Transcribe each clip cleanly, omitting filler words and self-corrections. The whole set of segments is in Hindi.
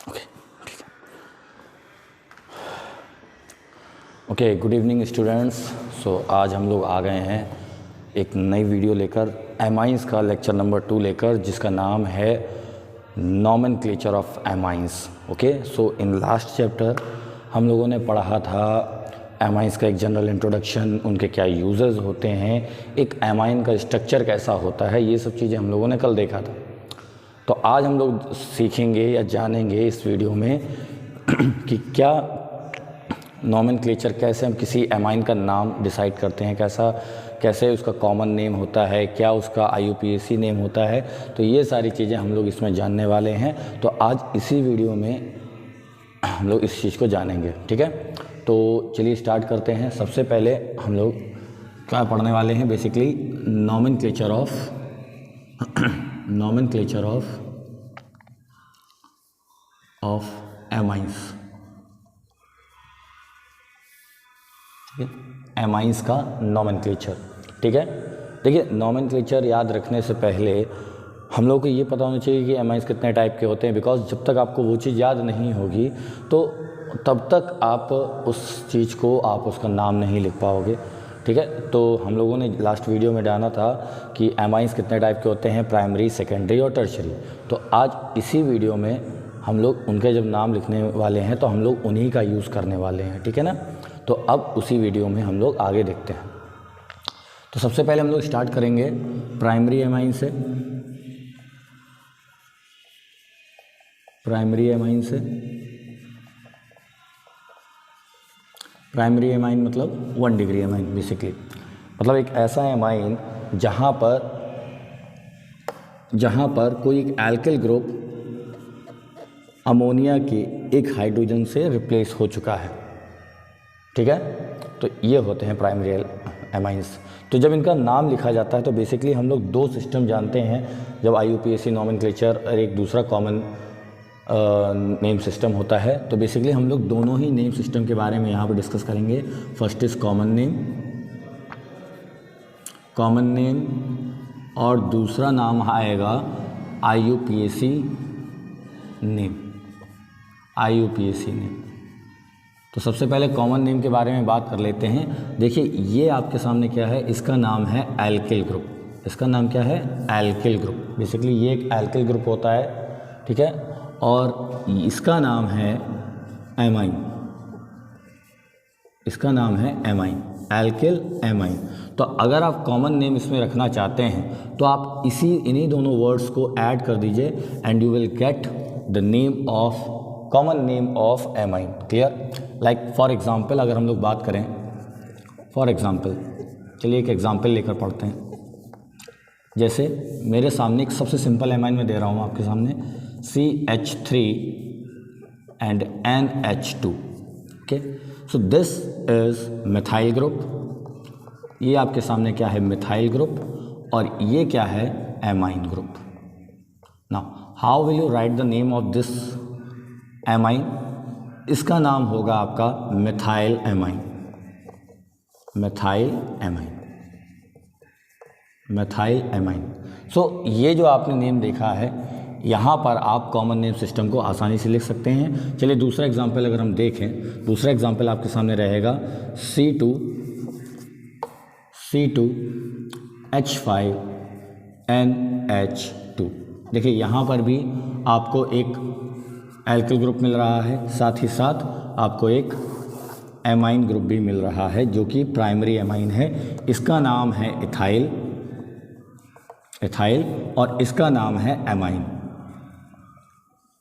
Okay okay good evening students. So आज हम लोग आ गए हैं एक नई वीडियो लेकर, एमाइंस का लेक्चर नंबर 2 लेकर, जिसका नाम है nomenclature of amines. Okay, so in last chapter हम लोगों ने पढ़ा था एमाइंस का एक जनरल इंट्रोडक्शन, उनके क्या यूजेस होते हैं, एक एमाइन का स्ट्रक्चर कैसा होता है, ये सब चीज़ें हम लोगों ने कल देखा था। तो आज हम लोग सीखेंगे या जानेंगे इस वीडियो में कि क्या नॉमेनक्लेचर, कैसे हम किसी एमाइन का नाम डिसाइड करते हैं, कैसे उसका कॉमन नेम होता है, क्या उसका IUPAC नेम होता है। तो ये सारी चीज़ें हम लोग इसमें जानने वाले हैं। तो आज इसी वीडियो में हम लोग इस चीज़ को जानेंगे, ठीक है। तो चलिए स्टार्ट करते हैं। सबसे पहले हम लोग क्या पढ़ने वाले हैं, basically nomenclature of amines. Amines का नॉमेनक्लेचर, ठीक है। देखिए, नॉमेनक्लेचर याद रखने से पहले हम लोग को ये पता होना चाहिए कि एमाइंस कितने टाइप के होते हैं, बिकॉज जब तक आपको वो चीज़ याद नहीं होगी तो तब तक आप उस चीज़ को, आप उसका नाम नहीं लिख पाओगे, ठीक है। तो हम लोगों ने लास्ट वीडियो में जाना था कि एमाइंस कितने टाइप के होते हैं, प्राइमरी, सेकेंडरी और टर्शरी। तो आज इसी वीडियो में हम लोग उनके जब नाम लिखने वाले हैं तो हम लोग उन्हीं का यूज़ करने वाले हैं, ठीक है ना। तो अब उसी वीडियो में हम लोग आगे देखते हैं। तो सबसे पहले हम लोग स्टार्ट करेंगे प्राइमरी एमाइन से। प्राइमरी एमाइन मतलब 1 डिग्री एमाइन, बेसिकली मतलब एक ऐसा एमाइन जहाँ पर कोई एक एल्किल ग्रुप अमोनिया के एक हाइड्रोजन से रिप्लेस हो चुका है, ठीक है। तो ये होते हैं प्राइमरी एमाइंस। तो जब इनका नाम लिखा जाता है तो बेसिकली हम लोग 2 सिस्टम जानते हैं जब IUPAC नॉमेनक्लेचर और एक दूसरा कॉमन नेम सिस्टम होता है। तो बेसिकली हम लोग दोनों ही नेम सिस्टम के बारे में यहाँ पर डिस्कस करेंगे। फर्स्ट इज कॉमन नेम और दूसरा नाम आएगा IUPAC नेम। तो सबसे पहले कॉमन नेम के बारे में बात कर लेते हैं। देखिए, ये आपके सामने क्या है, इसका नाम है एल्किल ग्रुप। इसका नाम क्या है, एल्किल ग्रुप। बेसिकली ये एक एल्किल ग्रुप होता है, ठीक है, और इसका नाम है एमाइन। इसका नाम है एमाइन, एल्किल एमाइन। तो अगर आप कॉमन नेम इसमें रखना चाहते हैं तो आप इन्हीं दोनों वर्ड्स को ऐड कर दीजिए and you will get the name of common name of amine. Clear? Like for example अगर हम लोग बात करें, फॉर एग्जाम्पल चलिए एक एग्जाम्पल लेकर पढ़ते हैं। जैसे मेरे सामने एक सबसे सिंपल एमाइन में दे रहा हूँ आपके सामने, CH3 and NH2। Okay, so this is methyl group. ये आपके सामने क्या है, मिथाइल ग्रुप, और ये क्या है, amine group. Now how will you right the name of this amine? इसका नाम होगा आपका मिथाइल एमाइन। सो ये जो आपने नेम देखा है, यहाँ पर आप कॉमन नेम सिस्टम को आसानी से लिख सकते हैं। चलिए दूसरा एग्जांपल अगर हम देखें, दूसरा एग्जांपल आपके सामने रहेगा C2H5NH2। देखिए यहाँ पर भी आपको एक एल्किल ग्रुप मिल रहा है, साथ ही साथ आपको एक एमाइन ग्रुप भी मिल रहा है जो कि प्राइमरी एमाइन है। इसका नाम है इथाइल और इसका नाम है एमाइन।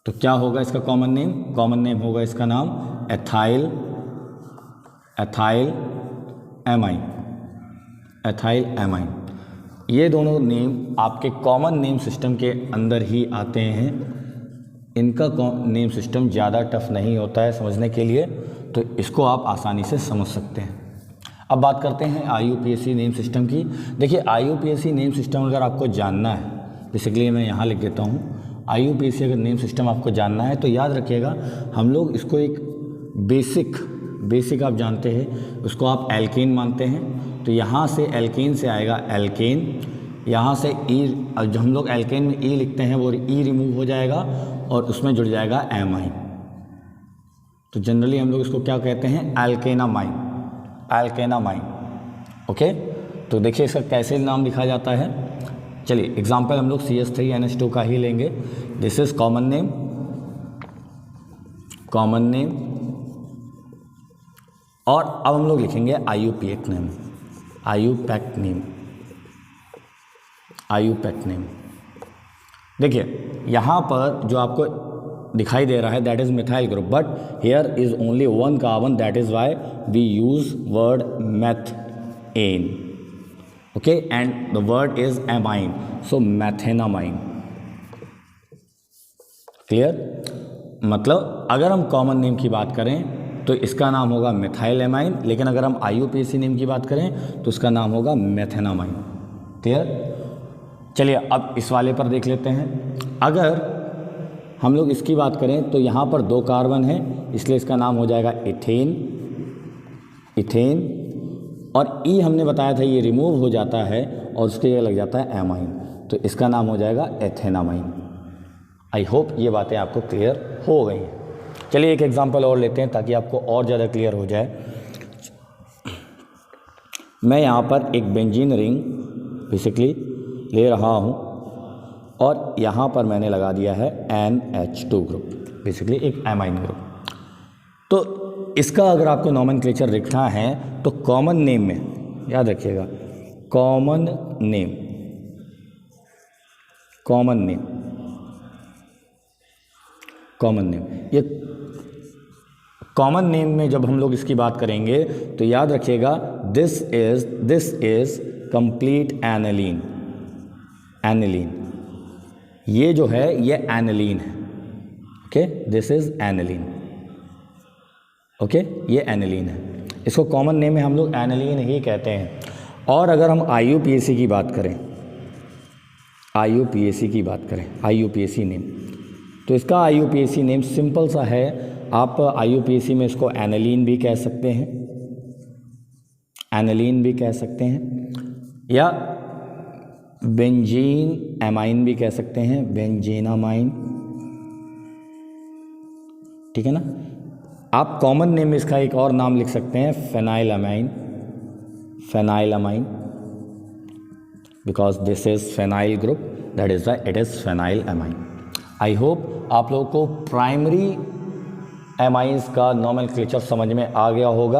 तो क्या होगा इसका कॉमन नेम होगा इसका नाम एथाइल एमाइन। ये दोनों नेम आपके कॉमन नेम सिस्टम के अंदर ही आते हैं। इनका नेम सिस्टम ज़्यादा टफ नहीं होता है समझने के लिए, तो इसको आप आसानी से समझ सकते हैं। अब बात करते हैं IUPAC नेम सिस्टम की। देखिए, IUPAC नेम सिस्टम अगर आपको जानना है, बेसिकली मैं यहाँ लिख देता हूँ, IUPAC अगर नेम सिस्टम आपको जानना है तो याद रखिएगा, हम लोग इसको एक बेसिक आप जानते हैं, उसको आप एल्केन मानते हैं। तो यहाँ से एल्केन से आएगा एल्केन, यहाँ से ई, जो हम लोग एल्केन में ई लिखते हैं वो ई रिमूव हो जाएगा और उसमें जुड़ जाएगा एमाइन। तो जनरली हम लोग इसको क्या कहते हैं, एल्केनामाइन, एल्केनामाइन। ओके, तो देखिए इसका कैसे नाम लिखा जाता है। चलिए एग्जाम्पल हम लोग CH3NH2 का ही लेंगे। This is common name, common name, और अब हम लोग लिखेंगे IUPAC name, IUPAC name, IUPAC name. देखिए यहाँ पर जो आपको दिखाई दे रहा है that is methyl group, but here is only one carbon, that is why we use word methane. Okay, and the word is amine, so methanamine. Clear? मतलब अगर हम कॉमन नेम की बात करें तो इसका नाम होगा मिथाइल एमाइन, लेकिन अगर हम IUPAC नेम की बात करें तो इसका नाम होगा मैथेनामाइन। क्लियर? चलिए अब इस वाले पर देख लेते हैं। अगर हम लोग इसकी बात करें तो यहाँ पर 2 कार्बन है, इसलिए इसका नाम हो जाएगा इथेन, इथेन, और ई हमने बताया था ये रिमूव हो जाता है और उसके लिए लग जाता है एमाइन, तो इसका नाम हो जाएगा एथेनामाइन। आई होप ये बातें आपको क्लियर हो गई हैं। चलिए एक एग्जांपल और लेते हैं ताकि आपको और ज़्यादा क्लियर हो जाए। मैं यहाँ पर एक बेंजीन रिंग बेसिकली ले रहा हूँ और यहाँ पर मैंने लगा दिया है NH2 ग्रुप, बेसिकली एक एमाइन ग्रुप। तो इसका अगर आपको नॉमेनक्लेचर लिखना है तो कॉमन नेम में याद रखिएगा, common name, common name, common name. ये कॉमन नेम में जब हम लोग इसकी बात करेंगे तो याद रखिएगा this is complete aniline, aniline, ये जो है ये एनिलीन है। Okay, this is aniline. Okay, ये एनिलीन है, इसको कॉमन नेम में हम लोग एनिलीन ही कहते हैं। और अगर हम IUPAC की बात करें, IUPAC की बात करें, IUPAC नेम, तो इसका IUPAC नेम सिंपल सा है। आप IUPAC में इसको एनिलीन भी कह सकते हैं, एनिलीन भी कह सकते हैं, या बेंजीन एमाइन भी कह सकते हैं, बेंजीनामाइन। ठीक है ना? आप कॉमन नेम में इसका एक और नाम लिख सकते हैं, phenylamine, phenylamine, because this is phenyl group, that is why it is phenylamine. I hope आप लोगों को प्राइमरी एमाइंस का नॉमेनक्लेचर समझ में आ गया होगा।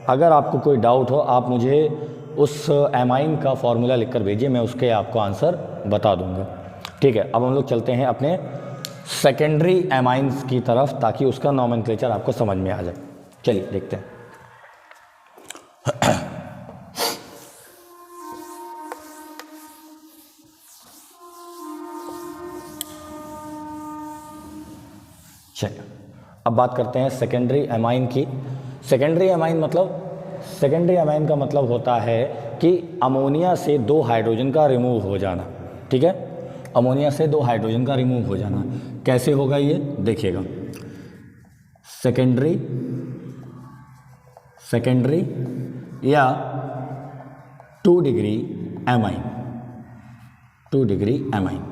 अगर आपको कोई डाउट हो आप मुझे उस एमाइन का फॉर्मूला लिखकर भेजिए, मैं उसके आपको आंसर बता दूंगा। ठीक है, अब हम लोग चलते हैं अपने सेकेंडरी एमाइंस की तरफ ताकि उसका नॉमेनक्लेचर आपको समझ में आ जाए। चलिए देखते हैं। चलिए अब बात करते हैं सेकेंडरी एमाइन की। सेकेंडरी एमाइन मतलब, सेकेंडरी एमाइन का मतलब होता है कि अमोनिया से 2 हाइड्रोजन का रिमूव हो जाना। ठीक है, अमोनिया से 2 हाइड्रोजन का रिमूव हो जाना। कैसे होगा ये देखिएगा। सेकेंडरी, सेकेंडरी या 2 degree amine, 2 degree amine,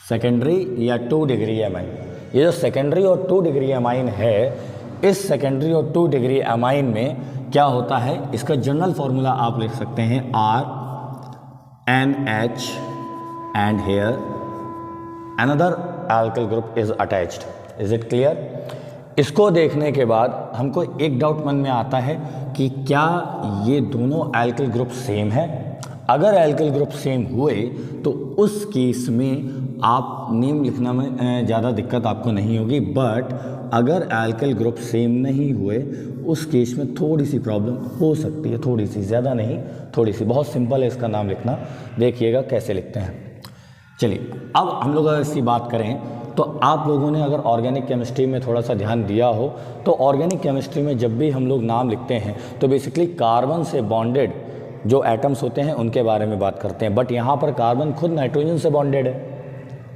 secondary या 2 डिग्री एमाइन। ये जो सेकेंडरी और 2 डिग्री एमाइन है, इस सेकेंडरी और 2 डिग्री एमाइन में क्या होता है, इसका जनरल फॉर्मूला आप लिख सकते हैं RNH and here another alkyl group is attached. Is it clear? इसको देखने के बाद हमको एक डाउट मन में आता है कि क्या ये दोनों एल्किल ग्रुप सेम है। अगर एल्किल ग्रुप सेम हुए तो उस केस में आप नेम लिखने में ज़्यादा दिक्कत आपको नहीं होगी, बट अगर एल्किल ग्रुप सेम नहीं हुए उस केस में थोड़ी सी प्रॉब्लम हो सकती है, थोड़ी सी, ज़्यादा नहीं, थोड़ी सी। बहुत सिंपल है इसका नाम लिखना, देखिएगा कैसे लिखते हैं। चलिए अब हम लोग अगर इसकी बात करें तो आप लोगों ने अगर ऑर्गेनिक केमिस्ट्री में थोड़ा सा ध्यान दिया हो तो ऑर्गेनिक केमिस्ट्री में जब भी हम लोग नाम लिखते हैं तो बेसिकली कार्बन से बॉन्डेड जो एटम्स होते हैं उनके बारे में बात करते हैं, बट यहाँ पर कार्बन खुद नाइट्रोजन से बॉन्डेड है।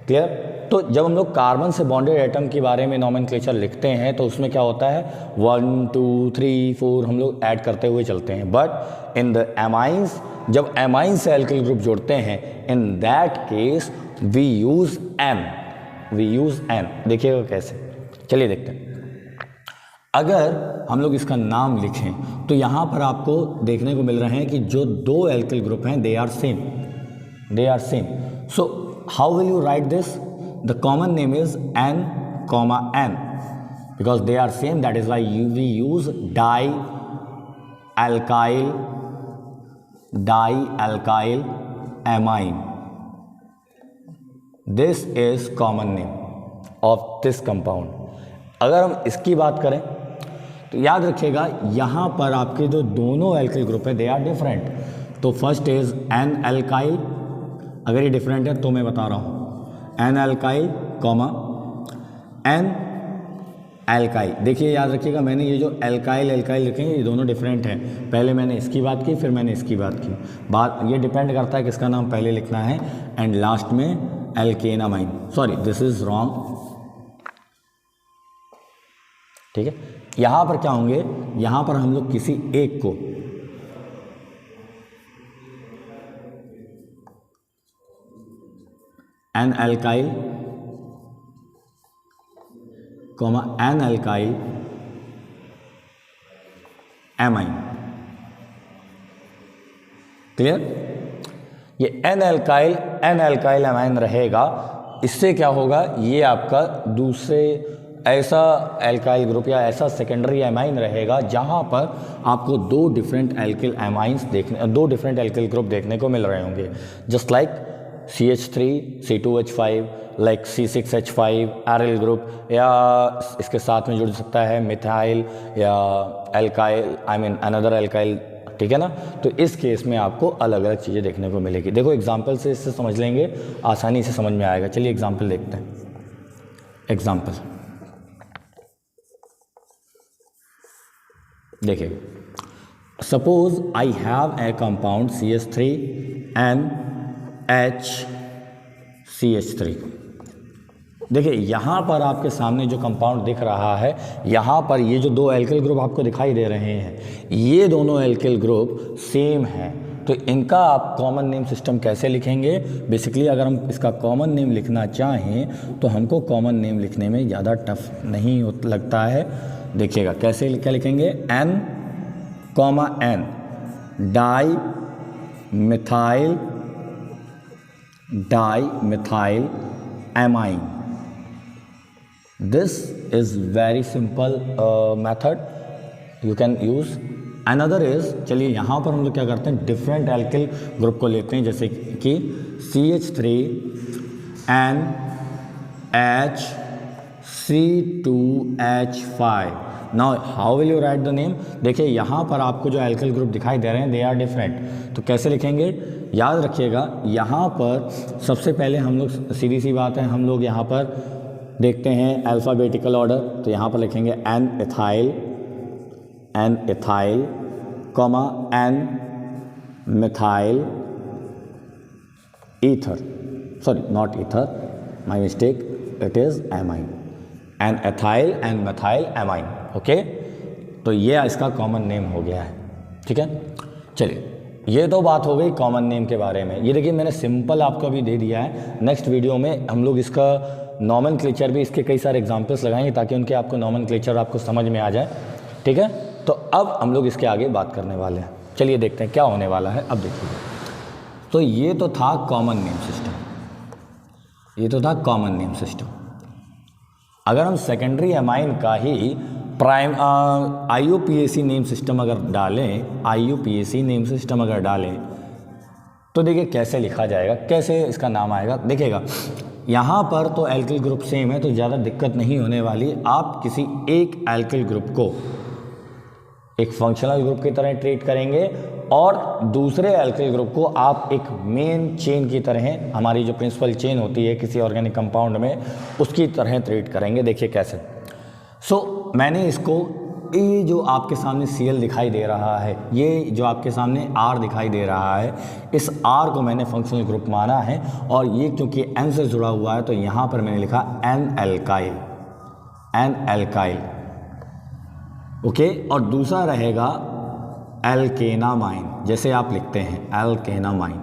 क्लियर? तो जब हम लोग कार्बन से बॉन्डेड एटम के बारे में नॉमेनक्लेचर लिखते हैं तो उसमें क्या होता है 1 2 3 4 हम लोग ऐड करते हुए चलते हैं, बट इन द एमाइंस जब एमाइन से एल्किल ग्रुप जोड़ते हैं, in that case we use N, देखिएगा कैसे, चलिए देखते हैं। अगर हम लोग इसका नाम लिखें तो यहाँ पर आपको देखने को मिल रहे हैं कि जो दो एल्किल ग्रुप हैं they are same, so how will you write this? The common name is N, N, because they are same, that is why we use dialkyl amine. This is common name of this compound. अगर हम इसकी बात करें तो याद रखिएगा यहाँ पर आपके जो दोनों एल्किल ग्रुप है दे आर डिफरेंट। तो फर्स्ट इज एन एल्काइल, अगर ये डिफरेंट है तो मैं बता रहा हूँ N alkyl comma N alkyl. देखिए याद रखिएगा मैंने ये जो एल्काइल लिखे हैं ये दोनों डिफरेंट हैं। पहले मैंने इसकी बात की फिर मैंने इसकी बात की। बात ये डिपेंड करता है किसका नाम पहले लिखना है। एंड लास्ट में एल्केनामाइन, सॉरी दिस इज रॉन्ग, ठीक है। यहाँ पर क्या होंगे, यहाँ पर हम लोग किसी एक को N alkyl comma N alkyl amine, clear. ये एन एल्काइल एमाइन रहेगा। इससे क्या होगा, ये आपका दूसरे ऐसा एल्काइल ग्रुप या ऐसा सेकेंडरी एमाइन रहेगा जहां पर आपको दो डिफरेंट एल्किल ग्रुप देखने को मिल रहे होंगे, just like CH3 C2H5, like C6H5 aryl group, या इसके साथ में जुड़ सकता है मिथाइल या एल्काइल अनदर एल्काइल, ठीक है ना। तो इस केस में आपको अलग अलग चीज़ें देखने को मिलेगी। देखो एग्जाम्पल से इससे समझ लेंगे, आसानी से समझ में आएगा। चलिए एग्जाम्पल देखते हैं। एग्जाम्पल देखिए, suppose I have a compound CH3NHCH3। देखिए यहाँ पर आपके सामने जो कंपाउंड दिख रहा है, यहाँ पर ये जो दो एल्किल ग्रुप आपको दिखाई दे रहे हैं, ये दोनों एल्किल ग्रुप सेम है। तो इनका आप कॉमन नेम सिस्टम कैसे लिखेंगे? बेसिकली अगर हम इसका कॉमन नेम लिखना चाहें तो हमको कॉमन नेम लिखने में ज़्यादा टफ नहीं लगता है। देखिएगा कैसे, क्या लिखेंगे, N, N di methyl amine. This is very simple method, you can use. Another is, चलिए यहाँ पर हम लोग क्या करते हैं, डिफरेंट एल्किल ग्रुप को लेते हैं, जैसे कि CH3NHC2H5। Now how will you right the name? देखिए यहाँ पर आपको जो एल्किल ग्रुप दिखाई दे रहे हैं दे आर डिफरेंट, तो कैसे लिखेंगे? याद रखिएगा यहाँ पर सबसे पहले हम लोग, सीधी सी बात है, हम लोग यहाँ पर देखते हैं अल्फ़ाबेटिकल ऑर्डर। तो यहाँ पर लिखेंगे N ethyl comma N methyl ether, sorry not ether, my mistake, it is amine, N ethyl and methyl amine. Okay, तो ये इसका कॉमन नेम हो गया है, ठीक है। चलिए ये तो बात हो गई कॉमन नेम के बारे में। ये देखिए मैंने सिंपल आपको अभी दे दिया है। नेक्स्ट वीडियो में हम लोग इसका नॉमेनक्लेचर भी, इसके कई सारे एग्जांपल्स लगाएंगे ताकि उनके आपको नॉमेनक्लेचर आपको समझ में आ जाए, ठीक है। तो अब हम लोग इसके आगे बात करने वाले हैं। चलिए देखते हैं क्या होने वाला है। अब देखिए, तो ये तो था कॉमन नेम सिस्टम, अगर हम सेकेंडरी एमाइन का ही प्राइम IUPAC नेम सिस्टम अगर डालें, तो देखिए कैसे लिखा जाएगा, कैसे इसका नाम आएगा। देखिएगा यहाँ पर तो एल्किल ग्रुप सेम है तो ज़्यादा दिक्कत नहीं होने वाली। आप किसी एक एल्किल ग्रुप को एक फंक्शनल ग्रुप की तरह ट्रीट करेंगे और दूसरे एल्किल ग्रुप को आप एक मेन चेन की तरह, हमारी जो प्रिंसिपल चेन होती है किसी ऑर्गेनिक कंपाउंड में, उसकी तरह ट्रीट करेंगे। देखिए कैसे। सो मैंने इसको, ये जो आपके सामने Cl दिखाई दे रहा है, ये जो आपके सामने R दिखाई दे रहा है, इस R को मैंने फंक्शनल ग्रुप माना है और ये क्योंकि N से जुड़ा हुआ है तो यहाँ पर मैंने लिखा N एल्काइल, ओके। और दूसरा रहेगा एल्केनामाइन, जैसे आप लिखते हैं एल्केनामाइन।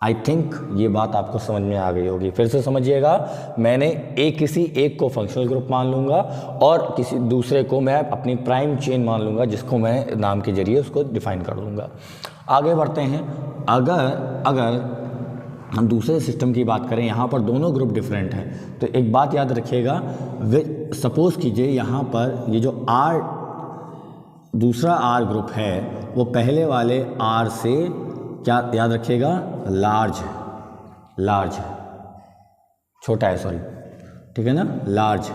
आई थिंक ये बात आपको समझ में आ गई होगी। फिर से समझिएगा, मैंने किसी एक को फंक्शनल ग्रुप मान लूँगा और किसी दूसरे को मैं अपनी प्राइम चेन मान लूँगा, जिसको मैं नाम के जरिए उसको डिफाइन कर लूँगा। आगे बढ़ते हैं। अगर हम दूसरे सिस्टम की बात करें, यहाँ पर दोनों ग्रुप डिफरेंट हैं, तो एक बात याद रखिएगा, सपोज़ कीजिए यहाँ पर ये जो दूसरा R ग्रुप है वो पहले वाले R से क्या याद रखिएगा, लार्ज है, छोटा है, सॉरी, ठीक है ना, लार्ज है,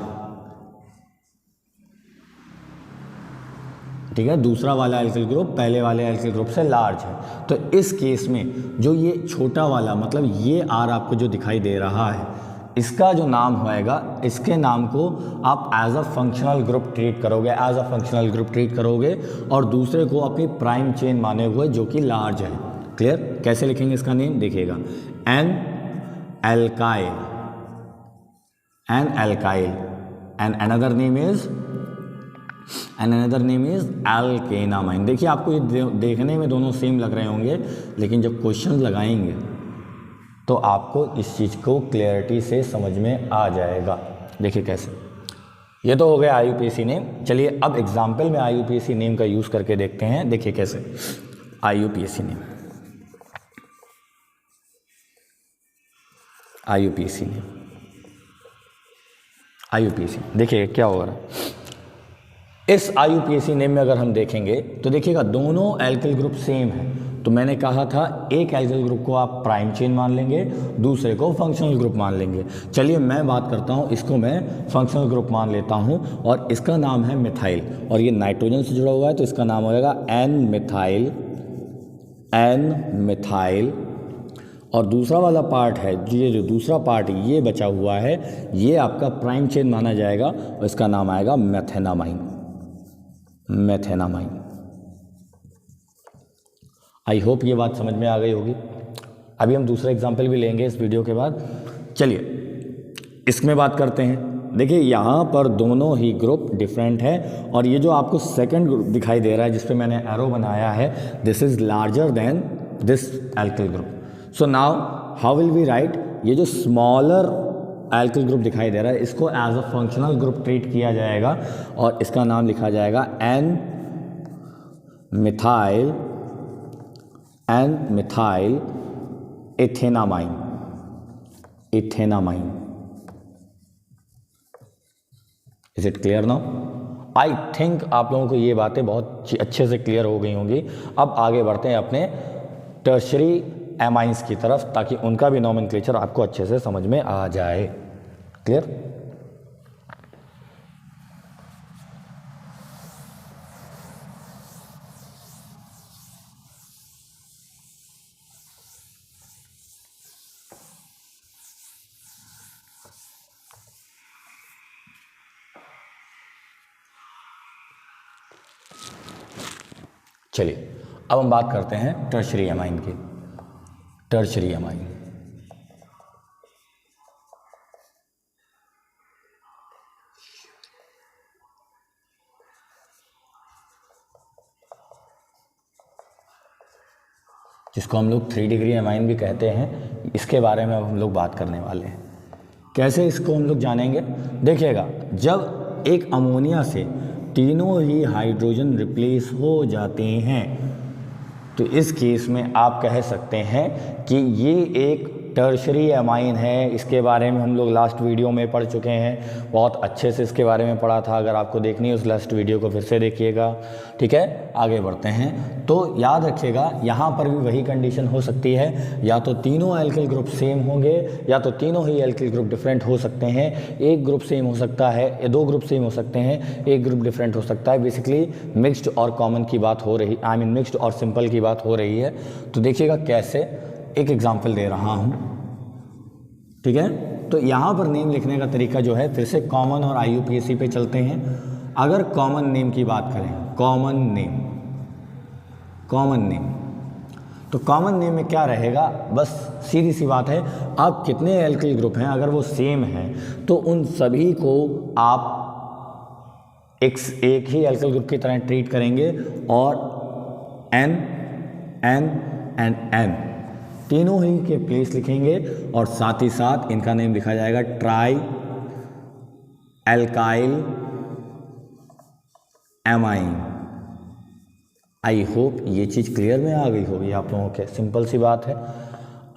ठीक है। दूसरा वाला एल्किल ग्रुप पहले वाले एल्किल ग्रुप से लार्ज है। तो इस केस में जो ये छोटा वाला, मतलब ये R आपको जो दिखाई दे रहा है, इसका जो नाम होएगा, इसके नाम को आप as a functional group treat करोगे और दूसरे को अपनी प्राइम चेन माने हुए जो कि लार्ज है। क्लियर? कैसे लिखेंगे इसका नेम देखिएगा, N alkyl and another name is alkanamine. देखिए आपको ये देखने में दोनों सेम लग रहे होंगे, लेकिन जब क्वेश्चन लगाएंगे तो आपको इस चीज़ को क्लियरिटी से समझ में आ जाएगा। देखिए कैसे, ये तो हो गया IUPAC नेम। चलिए अब एग्जाम्पल में IUPAC नेम का यूज़ करके देखते हैं। देखिए कैसे, IUPAC नेम, देखिए क्या हो रहा है। इस IUPAC नेम में अगर हम देखेंगे तो देखिएगा दोनों एल्किल ग्रुप सेम है। तो मैंने कहा था एक एल्किल ग्रुप को आप प्राइम चेन मान लेंगे, दूसरे को फंक्शनल ग्रुप मान लेंगे। चलिए मैं बात करता हूँ, इसको मैं फंक्शनल ग्रुप मान लेता हूँ और इसका नाम है मिथाइल, और ये नाइट्रोजन से जुड़ा हुआ है तो इसका नाम होगा एन मिथाइल। और दूसरा वाला पार्ट है, ये जो दूसरा पार्ट ये बचा हुआ है, ये आपका प्राइम चेन माना जाएगा और इसका नाम आएगा मेथेनामाइन। आई होप ये बात समझ में आ गई होगी। अभी हम दूसरा एग्जाम्पल भी लेंगे इस वीडियो के बाद। चलिए इसमें बात करते हैं। देखिए यहाँ पर दोनों ही ग्रुप डिफरेंट है और ये जो आपको सेकंड ग्रुप दिखाई दे रहा है जिस पे मैंने एरो बनाया है, this is larger than this alkyl group. So now how will we write, ये जो स्मॉलर एल्किल ग्रुप दिखाई दे रहा है इसको as a functional group treat किया जाएगा और इसका नाम लिखा जाएगा N methyl ethanamine. Is it clear now? I think आप लोगों को ये बातें बहुत अच्छे से क्लियर हो गई होंगी। अब आगे बढ़ते हैं अपने टर्शरी एमाइंस की तरफ, ताकि उनका भी नोमेनक्लेचर आपको अच्छे से समझ में आ जाए। क्लियर? चलिए अब हम बात करते हैं टर्शरी एमाइन की। टर्शरी एमाइन, जिसको हम लोग 3 डिग्री एमाइन भी कहते हैं, इसके बारे में अब हम लोग बात करने वाले हैं। कैसे इसको हम लोग जानेंगे? देखिएगा, जब एक अमोनिया से तीनों ही हाइड्रोजन रिप्लेस हो जाते हैं तो इस केस में आप कह सकते हैं कि ये एक टर्शरी एमाइन है। इसके बारे में हम लोग लास्ट वीडियो में पढ़ चुके हैं, बहुत अच्छे से इसके बारे में पढ़ा था। अगर आपको देखनी है उस लास्ट वीडियो को फिर से देखिएगा। ठीक है, आगे बढ़ते हैं। तो याद रखिएगा यहाँ पर भी वही कंडीशन हो सकती है, या तो तीनों एल्किल ग्रुप सेम होंगे या तो तीनों ही एल्किल ग्रुप डिफरेंट हो सकते हैं। एक ग्रुप सेम हो सकता है या 2 ग्रुप सेम हो सकते हैं, एक ग्रुप डिफरेंट हो सकता है। बेसिकली मिक्स्ड और कॉमन की बात हो रही, आई मीन मिक्स्ड और सिंपल की बात हो रही है। तो देखिएगा कैसे, एक एग्जाम्पल दे रहा हूँ। ठीक है, तो यहाँ पर नेम लिखने का तरीका जो है, फिर से कॉमन और IUPAC पे चलते हैं। अगर कॉमन नेम की बात करें, कॉमन नेम, तो कॉमन नेम में क्या रहेगा? बस सीधी सी बात है, आप कितने एल्किल ग्रुप हैं अगर वो सेम हैं तो उन सभी को आप एक ही एल्काइल ग्रुप की तरह ट्रीट करेंगे और N N एंड N तीनों ही के प्लेस लिखेंगे और साथ ही साथ इनका नेम लिखा जाएगा try alkyl amine. I hope ये चीज़ क्लियर में आ गई होगी आप लोगों के। सिंपल सी बात है।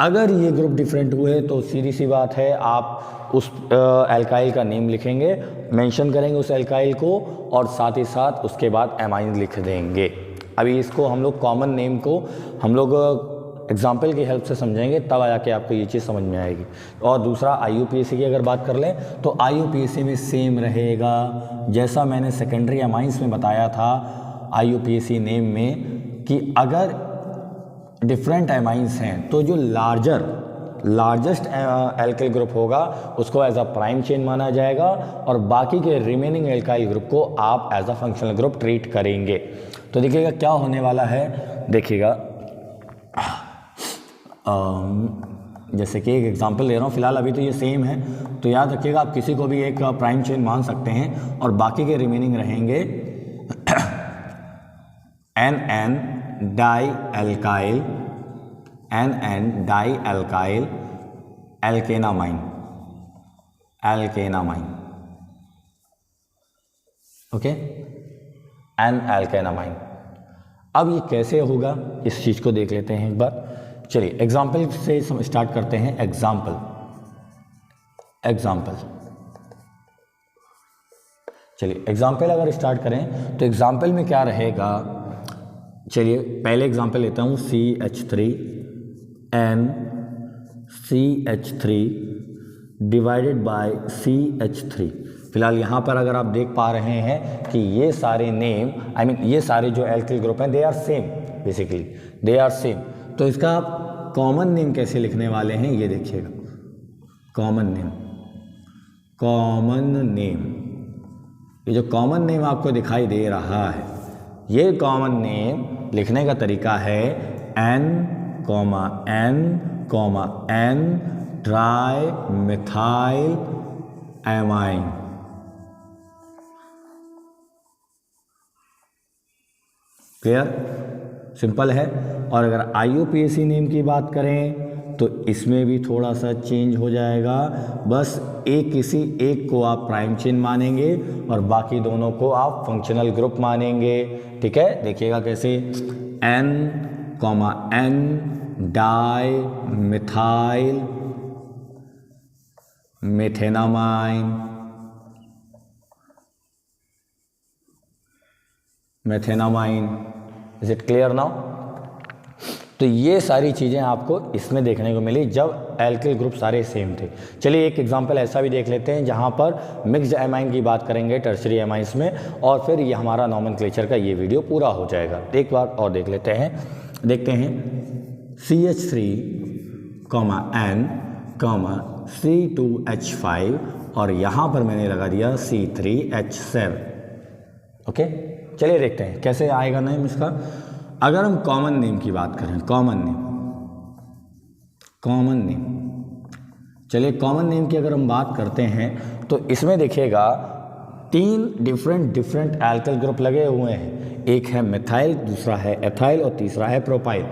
अगर ये ग्रुप डिफरेंट हुए तो सीधी सी बात है, आप उस एल्काइल का नेम लिखेंगे, मेंशन करेंगे उस एल्काइल को और साथ ही साथ उसके बाद एमाइन लिख देंगे। अभी इसको हम लोग कॉमन नेम को हम लोग एग्जाम्पल की हेल्प से समझेंगे, तब आके आपको ये चीज़ समझ में आएगी। और दूसरा IUPAC की अगर बात कर लें तो IUPAC में सेम रहेगा जैसा मैंने सेकेंडरी एमाइंस में बताया था IUPAC नेम में, कि अगर डिफरेंट एमाइंस हैं तो जो लार्जेस्ट एल्काइल ग्रुप होगा उसको एज अ प्राइम चेन माना जाएगा और बाकी के रिमेनिंग एल्काइल ग्रुप को आप as a functional group treat करेंगे। तो देखिएगा क्या होने वाला है, देखिएगा जैसे कि एक एग्जांपल ले रहा हूँ फिलहाल, अभी तो ये सेम है, तो याद रखिएगा आप किसी को भी एक प्राइम चेन मान सकते हैं और बाकी के रिमेनिंग रहेंगे NN di alkyl alkanamine. Okay, N alkanamine. अब ये कैसे होगा इस चीज़ को देख लेते हैं एक बार। चलिए एग्जाम्पल से स्टार्ट करते हैं। एग्जाम्पल चलिए एग्जाम्पल अगर स्टार्ट करें तो एग्जाम्पल में क्या रहेगा, चलिए पहले एग्जाम्पल लेता हूँ CH3NCH3 डिवाइडेड बाय CH3। फिलहाल यहाँ पर अगर आप देख पा रहे हैं कि ये सारे नेम ये सारे जो एल्काइल ग्रुप हैं they are same, basically they are same. तो इसका आप कॉमन नेम कैसे लिखने वाले हैं ये देखिएगा। कॉमन नेम, ये जो कॉमन नेम आपको दिखाई दे रहा है, ये कॉमन नेम लिखने का तरीका है N, N tri methyl amine. Clear, simple है। और अगर IUPAC नेम की बात करें तो इसमें भी थोड़ा सा चेंज हो जाएगा, बस किसी एक को आप प्राइम चेन मानेंगे और बाकी दोनों को आप फंक्शनल ग्रुप मानेंगे। ठीक है, देखिएगा कैसे, N, N di methyl methanamine. Is it clear now? तो ये सारी चीज़ें आपको इसमें देखने को मिली जब एल्काइल ग्रुप सारे सेम थे। चलिए एक एग्जांपल ऐसा भी देख लेते हैं जहां पर मिक्स्ड एमाइन की बात करेंगे टर्शरी एमाइंस में, और फिर ये हमारा नॉमेनक्लेचर का ये वीडियो पूरा हो जाएगा। एक बार और देख लेते हैं, देखते हैं CH3, N, C2H5 और यहाँ पर मैंने लगा दिया C3H7। ओके, चलिए देखते हैं कैसे आएगा नेम इसका। अगर हम कॉमन नेम की बात करें, कॉमन नेम, चलिए कॉमन नेम की अगर हम बात करते हैं तो इसमें देखिएगा 3 डिफरेंट एल्काइल ग्रुप लगे हुए हैं। एक है मिथाइल, दूसरा है एथाइल और तीसरा है प्रोपाइल।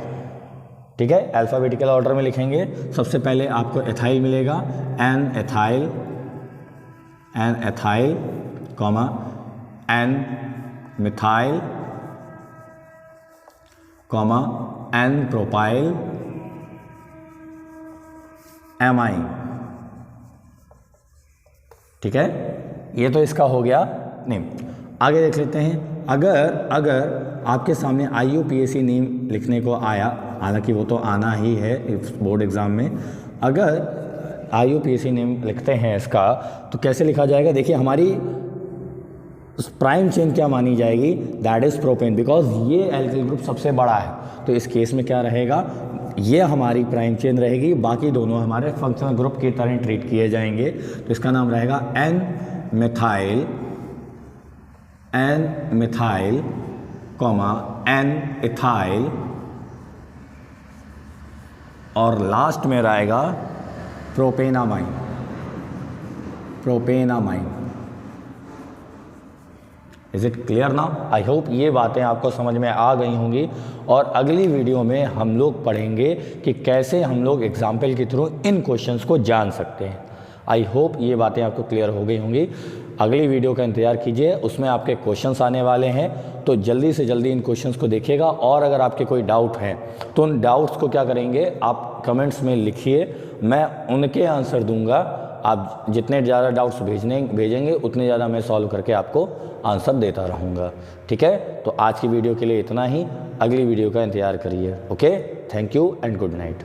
ठीक है, अल्फ़ाबेटिकल ऑर्डर में लिखेंगे। सबसे पहले आपको एथाइल मिलेगा, N ethyl, N methyl, N propyl amine. ठीक है, ये तो इसका हो गया नेम। आगे देख लेते हैं, अगर आपके सामने IUPAC नेम लिखने को आया, हालांकि वो तो आना ही है इस बोर्ड एग्ज़ाम में, अगर IUPAC नेम लिखते हैं इसका तो कैसे लिखा जाएगा। देखिए हमारी प्राइम चेन क्या मानी जाएगी, दैट इज़ प्रोपेन, बिकॉज ये एल्काइल ग्रुप सबसे बड़ा है। तो इस केस में क्या रहेगा, ये हमारी प्राइम चेन रहेगी, बाकी दोनों हमारे फंक्शनल ग्रुप की तरह ट्रीट किए जाएंगे। तो इसका नाम रहेगा N मिथाइल, N इथाइल और लास्ट में रहेगा propanamine. Is it clear now? I hope ये बातें आपको समझ में आ गई होंगी और अगली वीडियो में हम लोग पढ़ेंगे कि कैसे हम लोग एग्जाम्पल के थ्रू इन क्वेश्चंस को जान सकते हैं। आई होप ये बातें आपको क्लियर हो गई होंगी। अगली वीडियो का इंतज़ार कीजिए, उसमें आपके क्वेश्चंस आने वाले हैं, तो जल्दी से जल्दी इन क्वेश्चंस को देखिएगा। और अगर आपके कोई डाउट हैं तो उन डाउट्स को क्या करेंगे, आप कमेंट्स में लिखिए, मैं उनके आंसर दूंगा। आप जितने ज़्यादा डाउट्स भेजेंगे उतने ज़्यादा मैं सॉल्व करके आपको आंसर देता रहूँगा। ठीक है, तो आज की वीडियो के लिए इतना ही, अगली वीडियो का इंतज़ार करिए। Okay, thank you and good night.